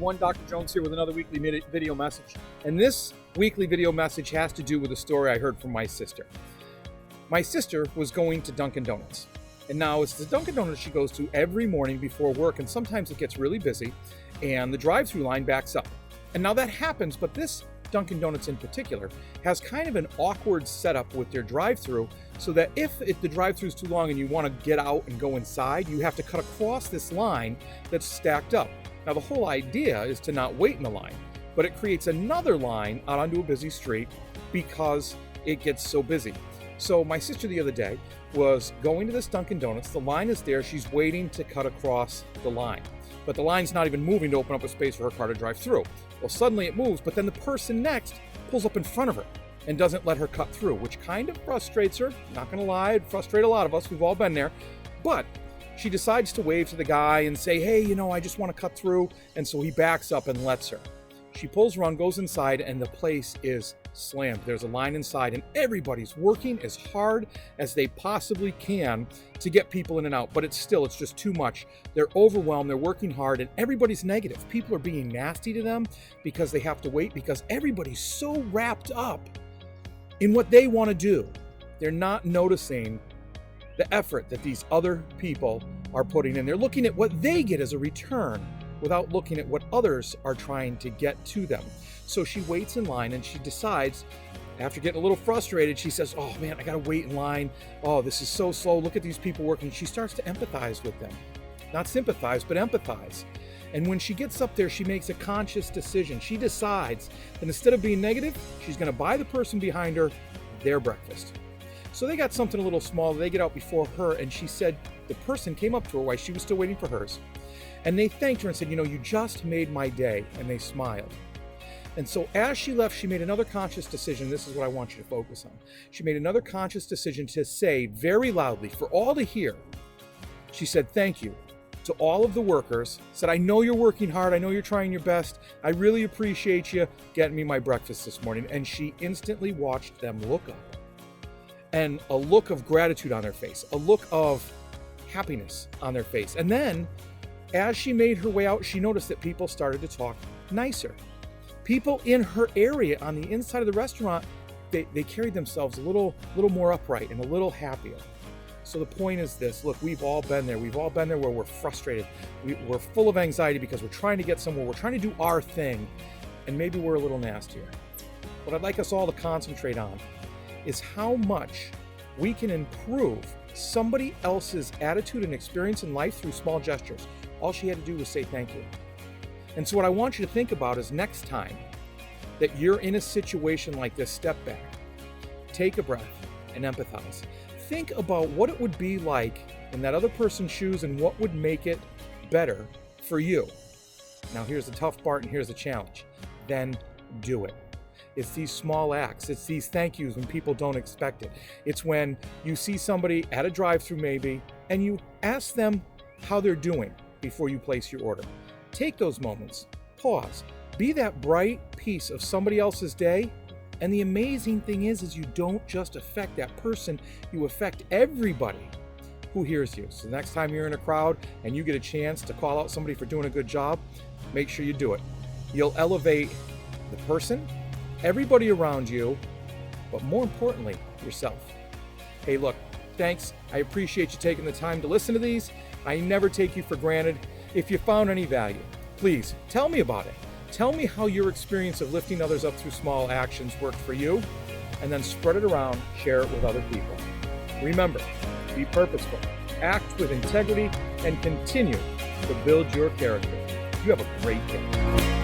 everyone. Dr. Jones here with another weekly video message. And this weekly video message has to do with a story I heard from my sister. My sister was going to Dunkin Donuts. And now it's the Dunkin Donuts she goes to every morning before work, and sometimes it gets really busy and the drive-through line backs up. And now that happens, but this Dunkin Donuts in particular has kind of an awkward setup with their drive-through, so that if the drive-through is too long and you want to get out and go inside, you have to cut across this line that's stacked up. Now the whole idea is to not wait in the line, but it creates another line out onto a busy street because it gets so busy. So my sister the other day was going to this Dunkin Donuts. The line is there. She's waiting to cut across the line, but the line's not even moving to open up a space for her car to drive through. Well, suddenly it moves, but then the person next pulls up in front of her and doesn't let her cut through, which kind of frustrates her. Not gonna lie, it frustrates a lot of us. We've all been there. But she decides to wave to the guy and say, hey, I just want to cut through. And so he backs up and lets her. She pulls around, goes inside, and the place is slammed. There's a line inside, and everybody's working as hard as they possibly can to get people in and out. But it's just too much. They're overwhelmed, they're working hard, and everybody's negative. People are being nasty to them because they have to wait, because everybody's so wrapped up in what they want to do. They're not noticing the effort that these other people are putting in. They're looking at what they get as a return without looking at what others are trying to get to them. So she waits in line, and she decides, after getting a little frustrated, she says, oh man, I gotta wait in line. Oh, this is so slow. Look at these people working. She starts to empathize with them. Not sympathize, but empathize. And when she gets up there, she makes a conscious decision. She decides that instead of being negative, she's gonna buy the person behind her their breakfast. So they got something a little small. They get out before her, and she said the person came up to her while she was still waiting for hers. And they thanked her and said, you just made my day. And they smiled. And so as she left, she made another conscious decision. This is what I want you to focus on. She made another conscious decision to say very loudly for all to hear. She said, thank you to all of the workers. Said, I know you're working hard. I know you're trying your best. I really appreciate you getting me my breakfast this morning. And she instantly watched them look up, and a look of gratitude on their face, a look of happiness on their face. And then as she made her way out, she noticed that people started to talk nicer. People in her area on the inside of the restaurant, they carried themselves a little more upright and a little happier. So the point is this: look, we've all been there. We've all been there where we're frustrated. We're full of anxiety because we're trying to get somewhere. We're trying to do our thing, and maybe we're a little nastier. What I'd like us all to concentrate on is how much we can improve somebody else's attitude and experience in life through small gestures. All she had to do was say thank you. And so what I want you to think about is, next time that you're in a situation like this, step back, take a breath, and empathize. Think about what it would be like in that other person's shoes and what would make it better for you. Now here's the tough part, and here's the challenge. Then do it. It's these small acts. It's these thank yous when people don't expect it. It's when you see somebody at a drive-thru maybe, and you ask them how they're doing before you place your order. Take those moments, pause, be that bright piece of somebody else's day. And the amazing thing is you don't just affect that person, you affect everybody who hears you. So next time you're in a crowd and you get a chance to call out somebody for doing a good job, make sure you do it. You'll elevate the person, everybody around you, but more importantly, yourself. Hey, look, thanks. I appreciate you taking the time to listen to these. I never take you for granted. If you found any value, please tell me about it. Tell me how your experience of lifting others up through small actions worked for you, and then spread it around, share it with other people. Remember, be purposeful, act with integrity, and continue to build your character. You have a great day.